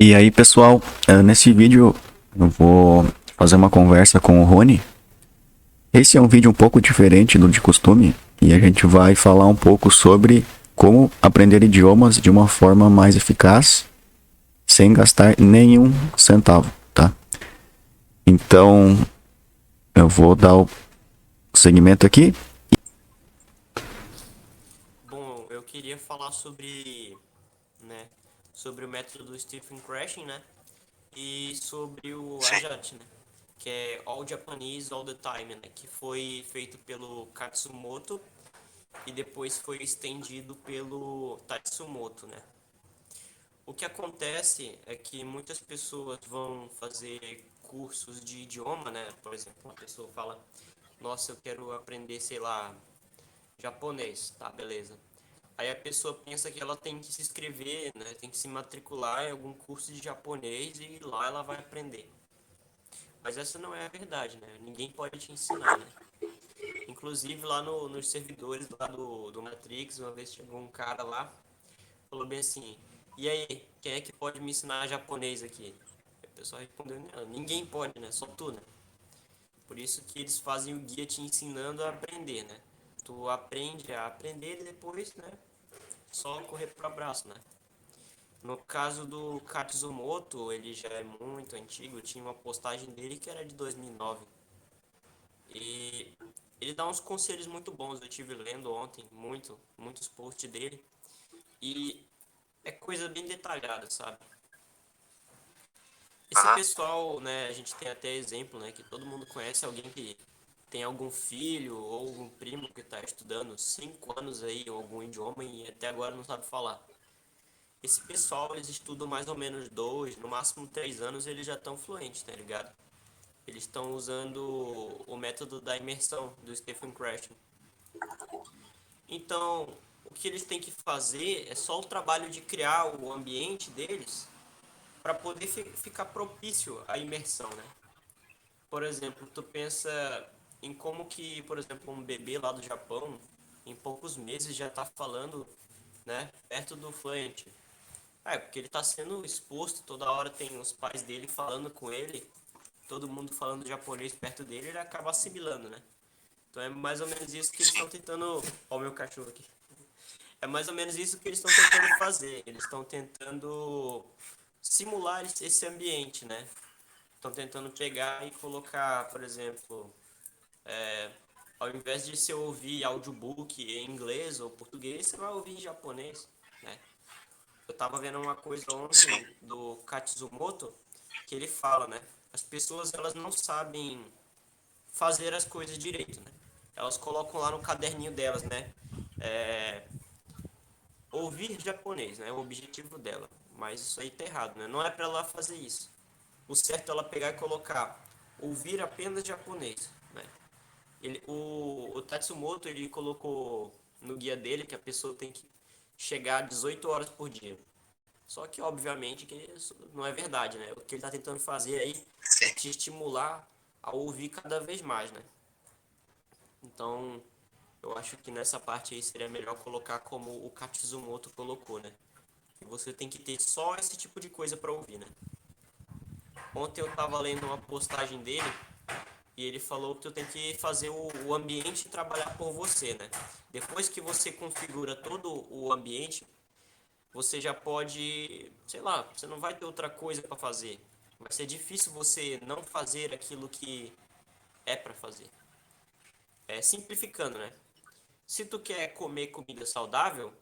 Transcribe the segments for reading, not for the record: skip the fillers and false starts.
E aí, pessoal, nesse vídeo eu vou fazer uma conversa com o Rony. Esse é um vídeo um pouco diferente do de costume e a gente vai falar um pouco sobre como aprender idiomas de uma forma mais eficaz, sem gastar nenhum centavo, tá? Então, eu vou dar o segmento aqui. Bom, eu queria falar né, sobre o método do Stephen Krashen, né, e sobre o Sim. Ajat, né, que é All Japanese All the Time, né, que foi feito pelo Katsumoto e depois foi estendido pelo Tatsumoto, né. O que acontece é que muitas pessoas vão fazer cursos de idioma, né, por exemplo, uma pessoa fala, nossa, eu quero aprender, sei lá, japonês, tá, beleza. Aí a pessoa pensa que ela tem que se inscrever, né? Tem que se matricular em algum curso de japonês e lá ela vai aprender. Mas essa não é a verdade, né? Ninguém pode te ensinar, né? Inclusive lá nos servidores lá do Matrix, uma vez chegou um cara lá, falou bem assim, e aí, quem é que pode me ensinar japonês aqui? Aí o pessoal respondeu, não, ninguém pode, né? Só tu, né? Por isso que eles fazem o guia te ensinando a aprender, né? Tu aprende a aprender e depois, né? Só correr pro abraço, né? No caso do Katsumoto, ele já é muito antigo, tinha uma postagem dele que era de 2009. E ele dá uns conselhos muito bons, eu tive lendo ontem muitos posts dele. E é coisa bem detalhada, sabe? Esse Aham. pessoal, né, a gente tem até exemplo, né, que todo mundo conhece alguém que tem algum filho ou algum primo que está estudando 5 anos aí, ou algum idioma e até agora não sabe falar. Esse pessoal, eles estudam mais ou menos 2, no máximo 3 anos, eles já estão fluentes, tá ligado? Eles estão usando o método da imersão do Stephen Krashen. Então, o que eles têm que fazer é só o trabalho de criar o ambiente deles para poder ficar propício à imersão, né? Por exemplo, tu pensa em como que, por exemplo, um bebê lá do Japão, em poucos meses já está falando, né, perto do fluente. É, porque ele está sendo exposto, toda hora tem os pais dele falando com ele, todo mundo falando japonês perto dele, ele acaba assimilando, né? Então é mais ou menos isso que eles Sim. estão tentando. Ó, o meu cachorro aqui. É mais ou menos isso que eles estão tentando fazer. Eles estão tentando simular esse ambiente, né? Estão tentando pegar e colocar, por exemplo, ao invés de você ouvir audiobook em inglês ou português, você vai ouvir em japonês, né? Eu tava vendo uma coisa Sim. ontem do Katsumoto que ele fala, né? As pessoas elas não sabem fazer as coisas direito, né? Elas colocam lá no caderninho delas, né? É, ouvir japonês, né? É o objetivo dela. Mas isso aí tá errado, né? Não é para ela fazer isso. O certo é ela pegar e colocar ouvir apenas japonês, né? O Tatsumoto ele colocou no guia dele que a pessoa tem que chegar a 18 horas por dia. Só que, obviamente, que isso não é verdade, né? O que ele está tentando fazer aí é Sim. te estimular a ouvir cada vez mais, né? Então, eu acho que nessa parte aí seria melhor colocar como o Katsumoto colocou, né? Que você tem que ter só esse tipo de coisa para ouvir, né? Ontem eu tava lendo uma postagem dele e ele falou que tu tem que fazer o ambiente trabalhar por você, né? Depois que você configura todo o ambiente, você já pode, sei lá, você não vai ter outra coisa para fazer. Vai ser difícil você não fazer aquilo que é para fazer. É simplificando, né? Se tu quer comer comida saudável,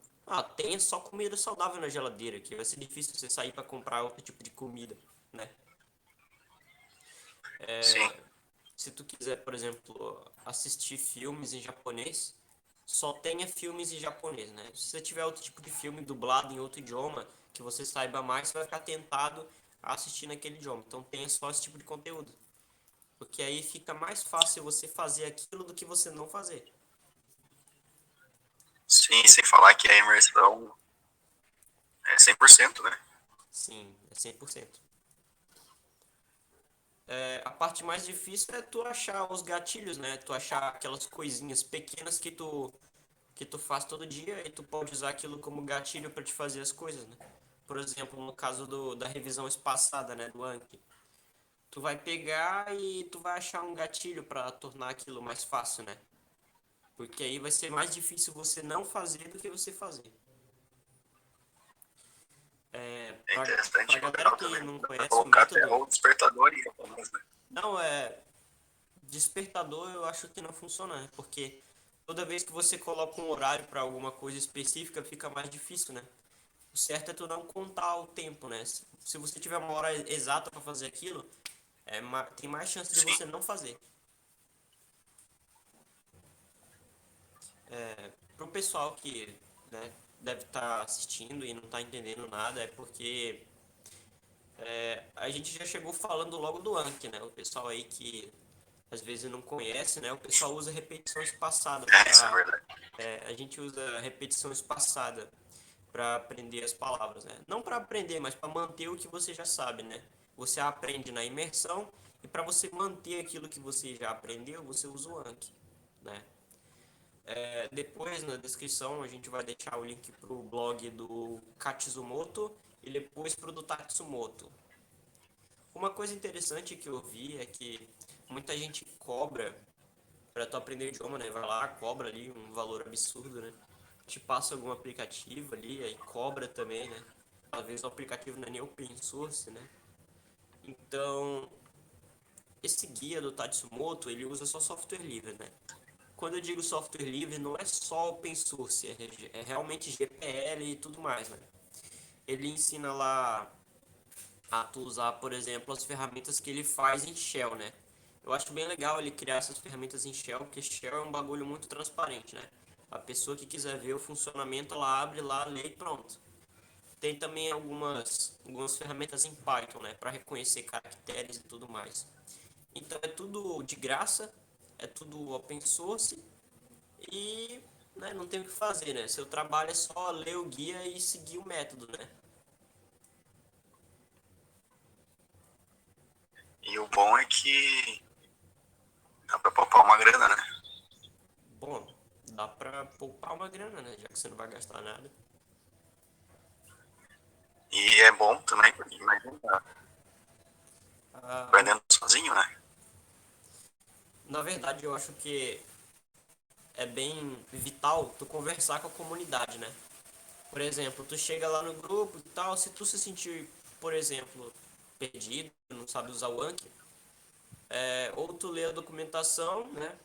tenha só comida saudável na geladeira, que vai ser difícil você sair para comprar outro tipo de comida, né? Sim. Se tu quiser, por exemplo, assistir filmes em japonês, só tenha filmes em japonês, né? Se você tiver outro tipo de filme dublado em outro idioma, que você saiba mais, você vai ficar tentado a assistir naquele idioma. Então tenha só esse tipo de conteúdo. Porque aí fica mais fácil você fazer aquilo do que você não fazer. Sim, sem falar que a imersão é 100%, né? Sim, é 100%. A parte mais difícil é tu achar os gatilhos, né? Tu achar aquelas coisinhas pequenas que tu faz todo dia e tu pode usar aquilo como gatilho para te fazer as coisas, né? por exemplo, no caso da revisão espaçada, né, do Anki, tu vai pegar e tu vai achar um gatilho para tornar aquilo mais fácil, né? Porque aí vai ser mais difícil você não fazer do que você fazer. É Pra interessante, galera legal que também. não Dá pra conhece o colocar até método, o despertador em japonês, né? não despertador eu acho que não funciona, né? Porque toda vez que você coloca um horário para alguma coisa específica, fica mais difícil, né? O certo é tu não contar o tempo, né? Se você tiver uma hora exata para fazer aquilo, tem mais chance de Sim, você não fazer. Pro pessoal que, né, deve estar assistindo e não tá entendendo nada, é porque a gente já chegou falando logo do Anki, né? O pessoal aí que às vezes não conhece, né? O pessoal usa repetição espaçada isso é para verdade. a gente usa repetição espaçada para aprender as palavras, né? Não para aprender, mas para manter o que você já sabe, né? Você aprende na imersão e para você manter aquilo que você já aprendeu, você usa o Anki, né? Depois na descrição a gente vai deixar o link pro blog do Katsumoto e depois pro do Tatsumoto. Uma coisa interessante que eu vi é que muita gente cobra para tu aprender o idioma, né? Vai lá, cobra ali um valor absurdo, né? Te passa algum aplicativo ali, aí cobra também, né? Às vezes o aplicativo não é nem open source, né? Então, esse guia do Tatsumoto, ele usa só software livre, né? Quando eu digo software livre, não é só open source, é realmente GPL e tudo mais, né? Ele ensina lá a tu usar, por exemplo, as ferramentas que ele faz em Shell, né? Eu acho bem legal ele criar essas ferramentas em Shell, porque Shell é um bagulho muito transparente, né? A pessoa que quiser ver o funcionamento, ela abre lá, lê e pronto. Tem também algumas ferramentas em Python, né? Para reconhecer caracteres e tudo mais. Então é tudo de graça, é tudo open source e, né, não tem o que fazer, né? Seu trabalho é só ler o guia e seguir o método, né? E o bom é que dá pra poupar uma grana, né? Bom, dá pra poupar uma grana, né? Já que você não vai gastar nada. E é bom também, porque imagina, Ah, aprendendo sozinho, né? na verdade, eu acho que é bem vital tu conversar com a comunidade, né? Por exemplo, tu chega lá no grupo e tal, se tu se sentir, por exemplo, perdido, não sabe usar o Anki, ou tu lê a documentação, né?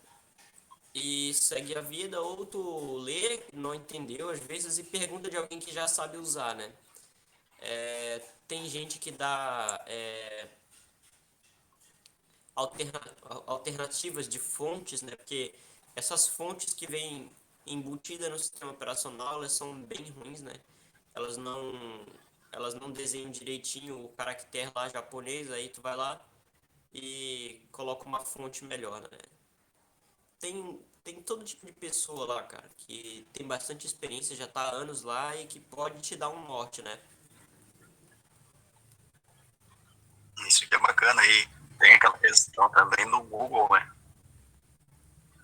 E segue a vida, ou tu lê, não entendeu às vezes, e pergunta de alguém que já sabe usar, né? Tem gente que dá alterna alternativas de fontes, né? Porque essas fontes que vêm embutidas no sistema operacional, elas são bem ruins, né? Elas não, elas não desenham direitinho o caractere lá japonês, aí tu vai lá e coloca uma fonte melhor, né? Tem todo tipo de pessoa lá, cara, que tem bastante experiência, já tá há anos lá e que pode te dar um norte, né? Isso que é bacana. E tem aquela questão também do Google, né?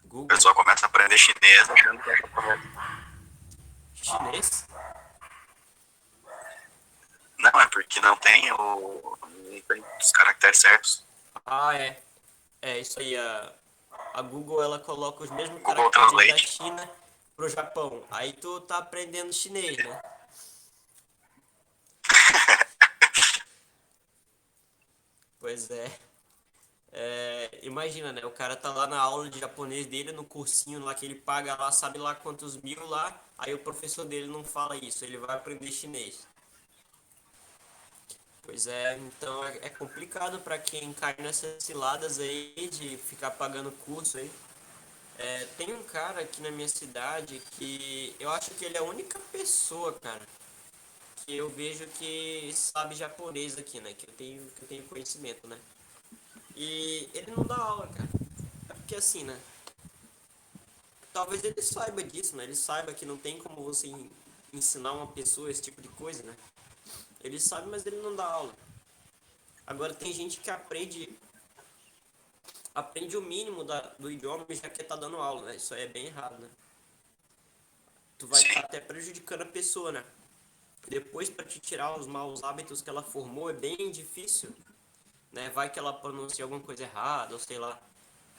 O Google, pessoal começa a aprender chinês achando que é japonês. chinês. Não, é porque não tem os caracteres certos. Ah, é. É isso aí. A Google ela coloca os mesmos Google caracteres da Translate. China pro Japão. Aí tu tá aprendendo chinês, né? Pois é. Imagina, né? O cara tá lá na aula de japonês dele, no cursinho lá que ele paga lá, sabe lá quantos mil lá. Aí o professor dele não fala isso, ele vai aprender chinês. Pois é, então é complicado para quem cai nessas ciladas aí de ficar pagando curso aí. Tem um cara aqui na minha cidade que eu acho que ele é a única pessoa, cara, que eu vejo que sabe japonês aqui, né? Que eu tenho conhecimento, né? E ele não dá aula, cara. É porque assim, né? Talvez ele saiba disso, né? Ele saiba que não tem como você ensinar uma pessoa esse tipo de coisa, né? Ele sabe, mas ele não dá aula. Agora tem gente que aprende o mínimo do idioma e já quer tá dando aula, né? Isso aí é bem errado, né? Tu vai estar Sim. até prejudicando a pessoa, né? Depois, para te tirar os maus hábitos que ela formou, é bem difícil, né? Vai que ela pronuncia alguma coisa errada, ou sei lá.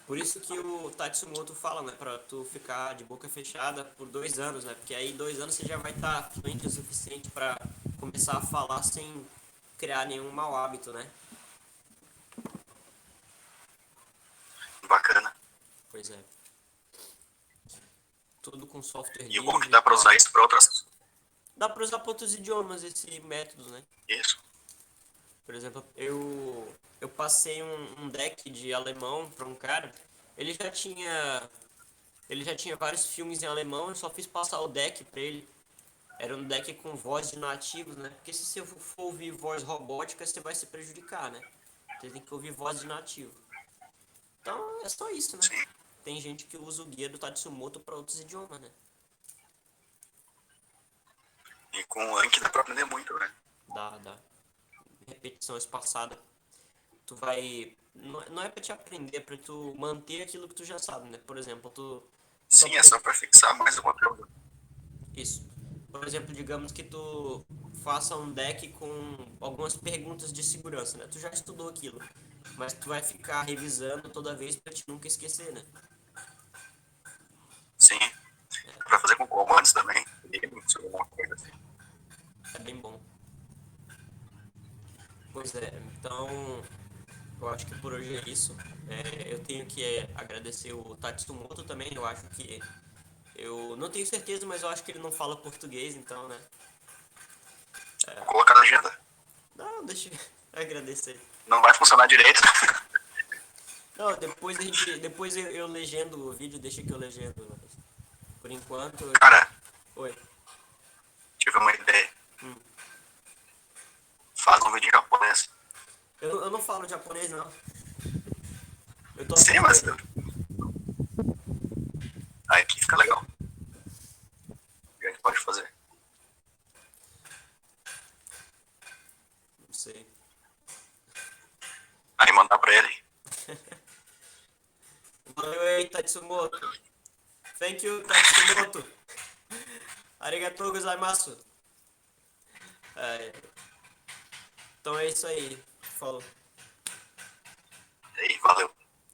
Por isso que o Tatsumoto fala, né? Pra tu ficar de boca fechada por 2 anos, né? Porque aí 2 anos você já vai estar fluente o suficiente para começar a falar sem criar nenhum mau hábito, né? Bacana. Pois é. Tudo com software E o bom é que livre e dá pra tal. usar isso pra outras. Dá pra usar para outros idiomas esse método, né? Isso. Por exemplo, eu passei um deck de alemão para um cara. Ele já tinha ele já tinha vários filmes em alemão, eu só fiz passar o deck para ele. Era um deck com voz de nativos, né? Porque se você for ouvir voz robótica, você vai se prejudicar, né? Você tem que ouvir voz de nativo. Então é só isso, né? Sim. Tem gente que usa o guia do Tatsumoto para outros idiomas, né? E com o Anki dá pra aprender muito, né? Dá. Repetição espaçada. Tu vai. Não é pra te aprender, é pra tu manter aquilo que tu já sabe, né? Por exemplo, tu só Sim, é só pra fixar mais o conteúdo. Isso. Por exemplo, digamos que tu faça um deck com algumas perguntas de segurança, né? Tu já estudou aquilo, mas tu vai ficar revisando toda vez pra te nunca esquecer, né? Sim. Dá pra fazer com comandos também. Linux, alguma coisa assim. É bem bom. Pois é, então eu acho que por hoje é isso. Eu tenho que agradecer o Tatsumoto também. Eu acho que. Eu não tenho certeza, mas eu acho que ele não fala português, então, né? Vou colocar na agenda. Não, deixa eu agradecer. Não vai funcionar direito. Não, depois eu legendo o vídeo, deixa que eu legendo. Mas por enquanto. Cara, Oi. tive uma ideia. Hum. Faz um vídeo em japonês. Eu não falo japonês, não. Eu tô Sim, mas aprendendo. aí aqui fica legal. A gente pode fazer. Não sei. Aí mandar pra ele. Valeu aí, Tatsumoto. Thank you, Tatsumoto. Arigatou gozaimasu. Então é isso aí. Falou.